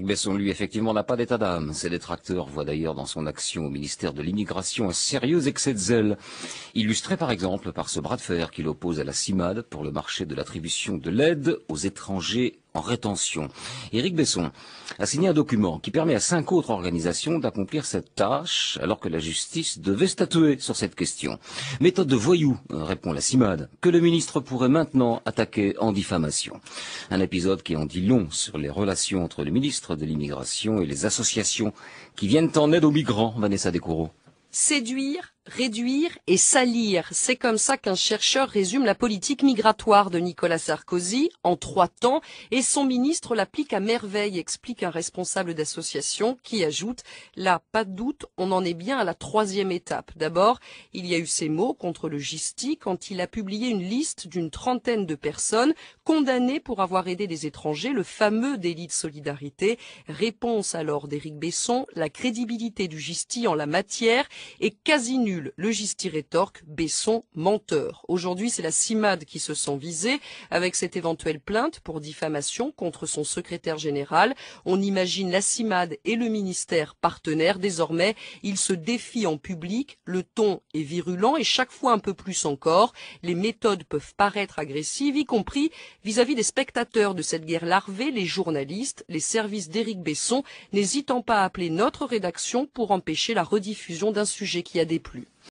Besson, lui, effectivement, n'a pas d'état d'âme. Ses détracteurs voient d'ailleurs dans son action au ministère de l'Immigration un sérieux excès de zèle, illustré par exemple par ce bras de fer qu'il oppose à la CIMAD pour le marché de l'attribution de l'aide aux étrangers en rétention. Éric Besson a signé un document qui permet à 5 autres organisations d'accomplir cette tâche alors que la justice devait statuer sur cette question. Méthode de voyou, répond la CIMAD, que le ministre pourrait maintenant attaquer en diffamation. Un épisode qui en dit long sur les relations entre le ministre de l'Immigration et les associations qui viennent en aide aux migrants, Vanessa Descoureaux. Séduire, réduire et salir, c'est comme ça qu'un chercheur résume la politique migratoire de Nicolas Sarkozy en 3 temps et son ministre l'applique à merveille, explique un responsable d'association qui ajoute « Là, pas de doute, on en est bien à la 3e étape. D'abord, il y a eu ces mots contre le Gisti quand il a publié une liste d'une 30aine de personnes condamnées pour avoir aidé des étrangers, le fameux délit de solidarité. Réponse alors d'Éric Besson, la crédibilité du Gisti en la matière est quasi nulle. Le Gisti rétorque, Besson menteur. Aujourd'hui, c'est la CIMAD qui se sent visée avec cette éventuelle plainte pour diffamation contre son secrétaire général. On imagine la CIMAD et le ministère partenaires. Désormais, ils se défient en public. Le ton est virulent et chaque fois un peu plus encore. Les méthodes peuvent paraître agressives, y compris vis-à-vis des spectateurs de cette guerre larvée, les journalistes, les services d'Éric Besson, n'hésitant pas à appeler notre rédaction pour empêcher la rediffusion d'un sujet qui a déplu.